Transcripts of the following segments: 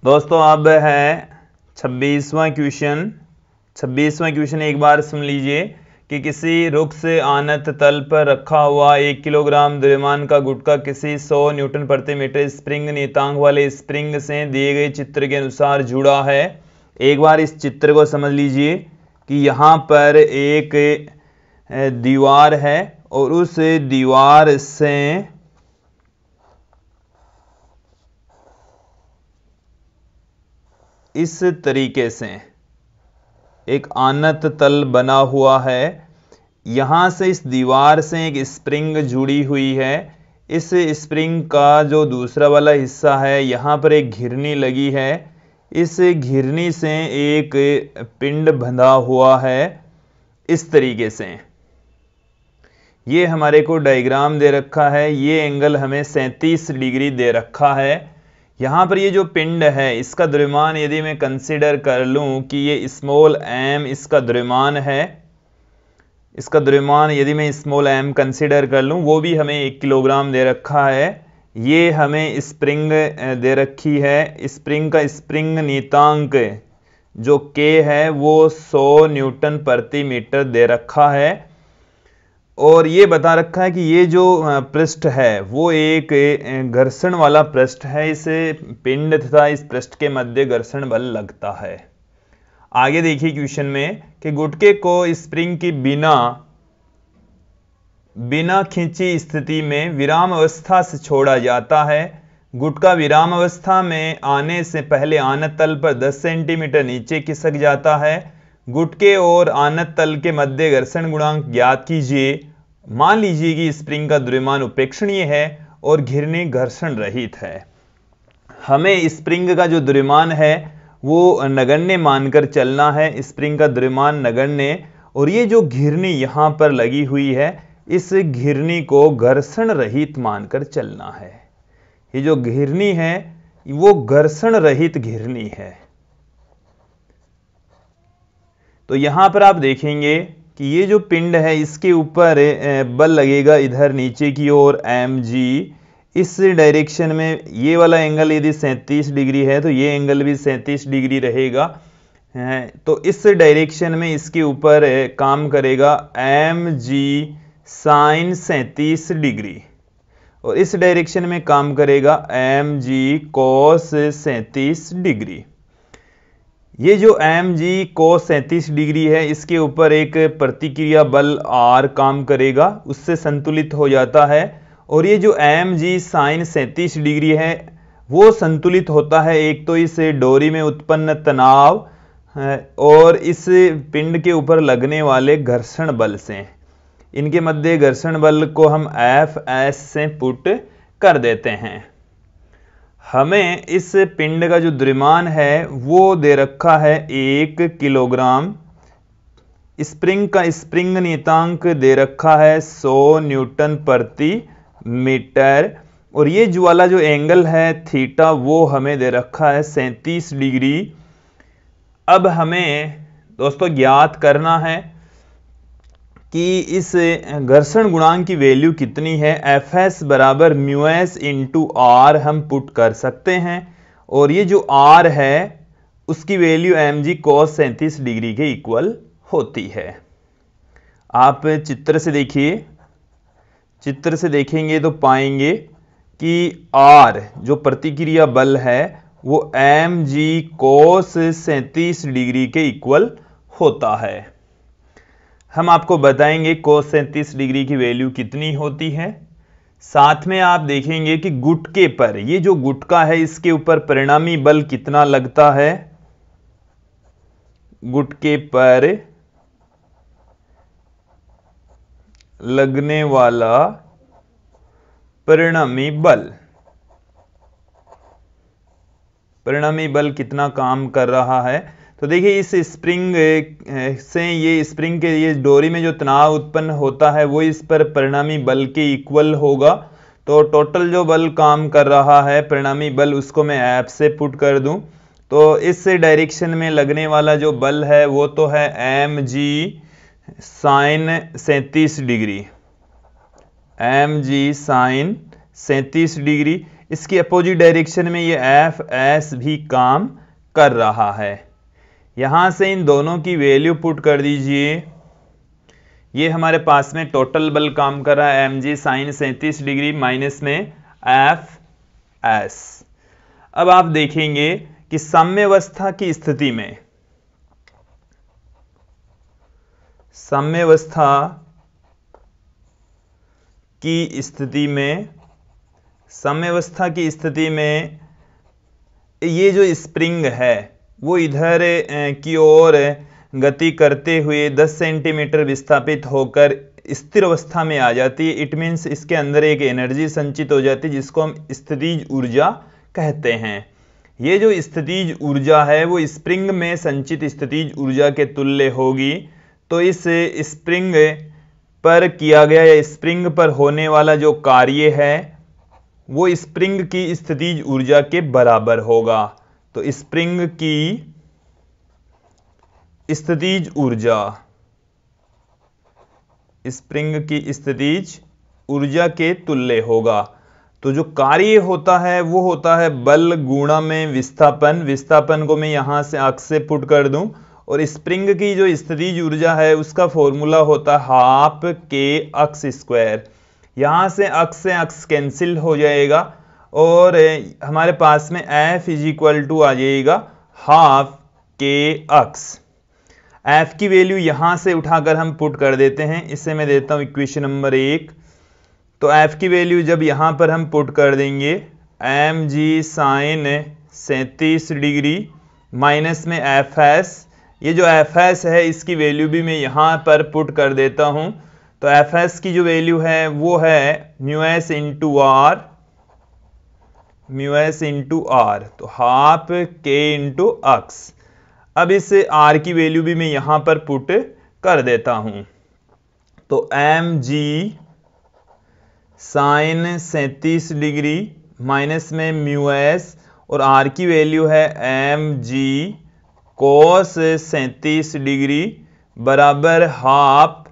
दोस्तों अब है 26वां क्वेश्चन एक बार सुन लीजिए कि किसी रुख से आनत तल पर रखा हुआ 1 किलोग्राम द्रव्यमान का गुटका किसी 100 न्यूटन प्रति मीटर स्प्रिंग नियतांक वाले स्प्रिंग से दिए गए चित्र के अनुसार जुड़ा है। एक बार इस चित्र को समझ लीजिए कि यहाँ पर एक दीवार है और उस दीवार से इस तरीके से एक आनत तल बना हुआ है। यहां से इस दीवार से एक स्प्रिंग जुड़ी हुई है। इस स्प्रिंग का जो दूसरा वाला हिस्सा है यहां पर एक घिरनी लगी है। इस घिरनी से एक पिंड बंधा हुआ है इस तरीके से। ये हमारे को डायग्राम दे रखा है। ये एंगल हमें 37 डिग्री दे रखा है। यहाँ पर ये जो पिंड है इसका द्रव्यमान यदि मैं कंसीडर कर लूँ कि ये स्मॉल m इसका द्रव्यमान है, इसका द्रव्यमान यदि मैं स्मॉल m कंसीडर कर लूँ, वो भी हमें 1 किलोग्राम दे रखा है। ये हमें स्प्रिंग दे रखी है। स्प्रिंग का स्प्रिंग नियतांक जो K है वो 100 न्यूटन प्रति मीटर दे रखा है। और ये बता रखा है कि ये जो पृष्ठ है वो एक घर्षण वाला पृष्ठ है। इस पिंड तथा इस पृष्ठ के मध्य घर्षण बल लगता है। आगे देखिए क्वेश्चन में कि गुटके को स्प्रिंग की बिना खींची स्थिति में विराम अवस्था से छोड़ा जाता है। गुटका विराम अवस्था में आने से पहले आनत तल पर 10 सेंटीमीटर नीचे खिसक जाता है। गुटके और आनत तल के मध्य घर्षण गुणांक ज्ञात कीजिए। मान लीजिए कि स्प्रिंग का द्रव्यमान उपेक्षणीय है और घिरनी घर्षण रहित है। हमें स्प्रिंग का जो द्रव्यमान है वो नगण्य मानकर चलना है। स्प्रिंग का द्रव्यमान नगण्य, और ये जो घिरनी यहां पर लगी हुई है इस घिरनी को घर्षण रहित मानकर चलना है। ये जो घिरनी है वो घर्षण रहित घिरनी है। तो यहां पर आप देखेंगे कि ये जो पिंड है इसके ऊपर बल लगेगा इधर नीचे की ओर mg। इस डायरेक्शन में ये वाला एंगल यदि 37 डिग्री है तो ये एंगल भी 37 डिग्री रहेगा। तो इस डायरेक्शन में इसके ऊपर काम करेगा mg साइन 37 डिग्री, और इस डायरेक्शन में काम करेगा mg cos 37 डिग्री। ये जो mg cos 37 डिग्री है इसके ऊपर एक प्रतिक्रिया बल R काम करेगा, उससे संतुलित हो जाता है। और ये जो mg sin 37 डिग्री है वो संतुलित होता है एक तो इस डोरी में उत्पन्न तनाव और इस पिंड के ऊपर लगने वाले घर्षण बल से। इनके मध्य घर्षण बल को हम Fs से पुट कर देते हैं। हमें इस पिंड का जो द्रव्यमान है वो दे रखा है 1 किलोग्राम। स्प्रिंग का स्प्रिंग नियतांक दे रखा है 100 न्यूटन प्रति मीटर, और ये जो वाला जो एंगल है थीटा वो हमें दे रखा है 37 डिग्री। अब हमें दोस्तों ज्ञात करना है कि इस घर्षण गुणांक की वैल्यू कितनी है। Fs बराबर μs इंटू R हम पुट कर सकते हैं, और ये जो R है उसकी वैल्यू mg cos 37 डिग्री के इक्वल होती है। आप चित्र से देखिए, चित्र से देखेंगे तो पाएंगे कि R जो प्रतिक्रिया बल है वो mg cos 37 डिग्री के इक्वल होता है। हम आपको बताएंगे cos 37 डिग्री की वैल्यू कितनी होती है। साथ में आप देखेंगे कि गुटके पर, ये जो गुटका है इसके ऊपर परिणामी बल कितना लगता है। गुटके पर लगने वाला परिणामी बल कितना काम कर रहा है। तो देखिए इस स्प्रिंग से ये स्प्रिंग के ये डोरी में जो तनाव उत्पन्न होता है वो इस पर परिणामी बल के इक्वल होगा। तो टोटल जो बल काम कर रहा है परिणामी बल उसको मैं F से पुट कर दूं तो इस डायरेक्शन में लगने वाला जो बल है वो तो है mg sine 37 degree. mg sine 37 degree. इसकी अपोजिट डायरेक्शन में ये एफ एस भी काम कर रहा है। यहां से इन दोनों की वैल्यू पुट कर दीजिए। ये हमारे पास में टोटल बल काम कर रहा है M G sine 37 degree minus में एफ एस। अब आप देखेंगे कि साम्यावस्था की स्थिति में साम्यावस्था की स्थिति में ये जो स्प्रिंग है वो इधर की ओर गति करते हुए 10 सेंटीमीटर विस्थापित होकर स्थिर अवस्था में आ जाती है। इट मीन्स इसके अंदर एक एनर्जी संचित हो जाती है जिसको हम स्थितिज ऊर्जा कहते हैं। ये जो स्थितिज ऊर्जा है वो स्प्रिंग में संचित स्थितिज ऊर्जा के तुल्य होगी। तो इस स्प्रिंग पर किया गया या स्प्रिंग पर होने वाला जो कार्य है वो स्प्रिंग की स्थितिज ऊर्जा के बराबर होगा। तो स्प्रिंग की स्थितिज ऊर्जा के तुल्य होगा। तो जो कार्य होता है वो होता है बल गुणा में विस्थापन। विस्थापन को मैं यहां से अक्ष से पुट कर दूं और स्प्रिंग की जो स्थितिज ऊर्जा है उसका फॉर्मूला होता है हाफ के अक्ष स्क्वायर। यहां से अक्ष कैंसिल हो जाएगा और हमारे पास में F इज इक्वल टू आ जाएगा हाफ के अक्ष। F की वैल्यू यहां से उठाकर हम पुट कर देते हैं। इसे मैं देता हूं इक्वेशन नंबर 1। तो F की वैल्यू जब यहां पर हम पुट कर देंगे M G sine 37 degree minus में एफ एस। ये जो एफ एस है इसकी वैल्यू भी मैं यहां पर पुट कर देता हूं। तो एफ एस की जो वैल्यू है वो है म्यू एस इंटू आर। तो हाफ के इंटू अक्स। अब इस आर की वैल्यू भी मैं यहां पर पुट कर देता हूं। तो M G sine 37 degree minus में म्यू एस और आर की वैल्यू है एम जी कोस 37 डिग्री बराबर हाफ।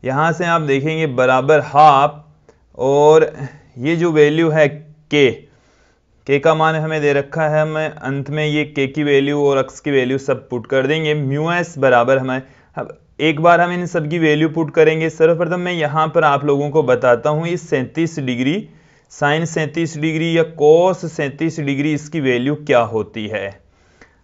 यहां से आप देखेंगे बराबर हाफ और ये जो वैल्यू है के का मान हमें दे रखा है। हमें अंत में ये के की वैल्यू और अक्स की वैल्यू सब पुट कर देंगे। म्यू एस बराबर हमें एक बार हम इन सब की वैल्यू पुट करेंगे। सर्वप्रथम मैं यहां पर आप लोगों को बताता हूं इस 37 डिग्री साइन 37 डिग्री या कोस 37 डिग्री इसकी वैल्यू क्या होती है।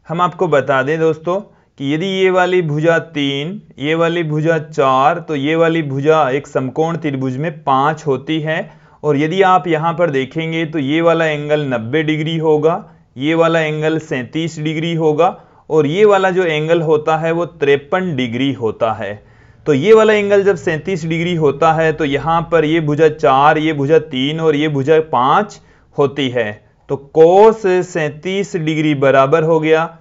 हम आपको बता दें दोस्तों कि यदि ये वाली भुजा 3, ये वाली भुजा 4, तो ये वाली भुजा एक समकोण त्रिभुज में 5 होती है। और यदि आप यहां पर देखेंगे तो ये वाला एंगल 90 डिग्री होगा, ये वाला एंगल 37 डिग्री होगा और ये वाला जो एंगल होता है वो 53 डिग्री होता है। तो ये वाला एंगल जब 37 डिग्री होता है तो यहां पर ये भुजा 4, ये भुजा 3 और ये भुजा 5 होती है। तो कोस 37 डिग्री बराबर हो गया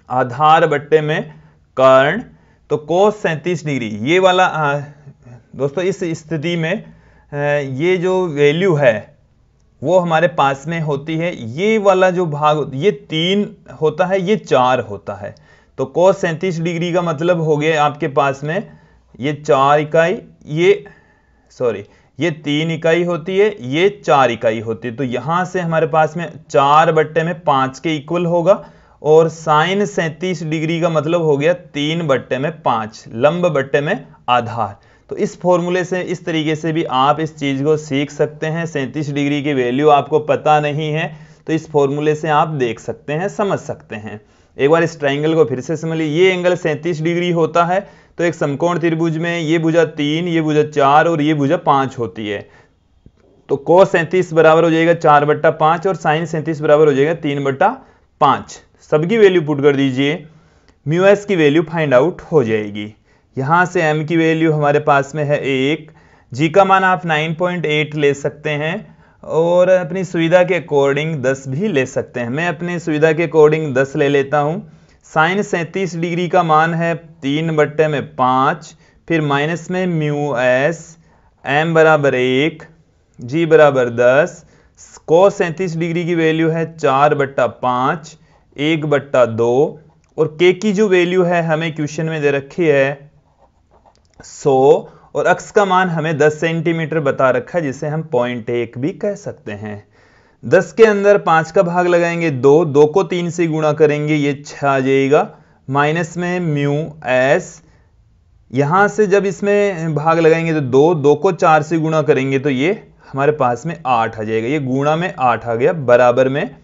आधार बट्टे में कर्ण। तो कोस 37 डिग्री ये वाला दोस्तों इस स्थिति में ये जो वैल्यू है वो हमारे पास में होती है। ये वाला जो भाग ये 3 होता है, ये 4 होता है। तो कोस 37 डिग्री का मतलब हो गया आपके पास में ये 4 इकाई, ये 3 इकाई होती है, ये 4 इकाई होती है। तो यहां से हमारे पास में 4 बट्टे में 5 के इक्वल होगा और साइन 37 डिग्री का मतलब हो गया 3 बट्टे में 5 लंब बट्टे में आधार। तो इस फॉर्मूले से इस तरीके से भी आप इस चीज को सीख सकते हैं। 37 डिग्री की वैल्यू आपको पता नहीं है तो इस फॉर्मूले से आप देख सकते हैं, समझ सकते हैं। एक बार इस ट्राइंगल को फिर से समझ लीजिए। ये एंगल 37 डिग्री होता है तो एक समकोण त्रिभुज में ये भुजा 3, ये भुजा 4 और ये भुजा 5 होती है। तो कोस 37 बराबर हो जाएगा 4/5 और साइन 37 बराबर हो जाएगा 3/5। सबकी वैल्यू पुट कर दीजिए, म्यू एस की वैल्यू फाइंड आउट हो जाएगी। यहां से m की वैल्यू हमारे पास में है 1, g का मान आप 9.8 ले सकते हैं और अपनी सुविधा के अकॉर्डिंग 10 भी ले सकते हैं। मैं अपनी सुविधा के अकॉर्डिंग 10 ले लेता हूं। साइन 37 डिग्री का मान है 3/5, फिर माइनस में म्यू एस, m बराबर 1, g बराबर 10। कोस 37 डिग्री की वैल्यू है 4/5, 1/2 और k की जो वैल्यू है हमें क्वेश्चन में दे रखी है 100 और अक्स का मान हमें 10 सेंटीमीटर बता रखा है, जिसे हम 0.1 भी कह सकते हैं। 10 के अंदर 5 का भाग लगाएंगे 2 को 3 से गुणा करेंगे, ये 6 आ जाएगा, माइनस में म्यू एस, यहां से जब इसमें भाग लगाएंगे तो 2 को 4 से गुणा करेंगे तो ये हमारे पास में 8 आ जाएगा, ये गुणा में 8 आ गया, बराबर में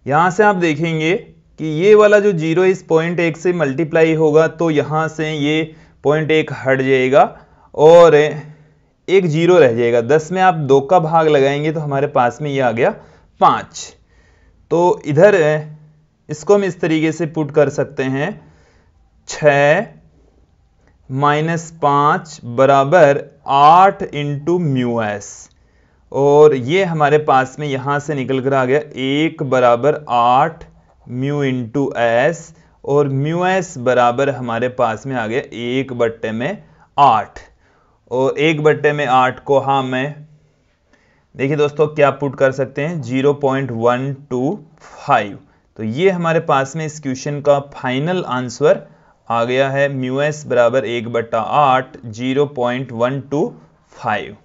यहां से आप देखेंगे कि ये वाला जो 0 इस 0.1 से मल्टीप्लाई होगा तो यहां से ये 0.1 हट जाएगा और एक 0 रह जाएगा। 10 में आप 2 का भाग लगाएंगे तो हमारे पास में ये आ गया 5। तो इधर इसको हम इस तरीके से पुट कर सकते हैं, 6 माइनस 5 बराबर 8 इंटू म्यू एस, और ये हमारे पास में यहां से निकल कर आ गया 1 बराबर 8 म्यू इंटू एस, और म्यू एस बराबर हमारे पास में आ गया 1/8, और 1/8 को मैं देखिए दोस्तों क्या पुट कर सकते हैं, 0.125। तो ये हमारे पास में इस क्वेश्चन का फाइनल आंसर आ गया है, म्यू एस बराबर 1/8 0.125।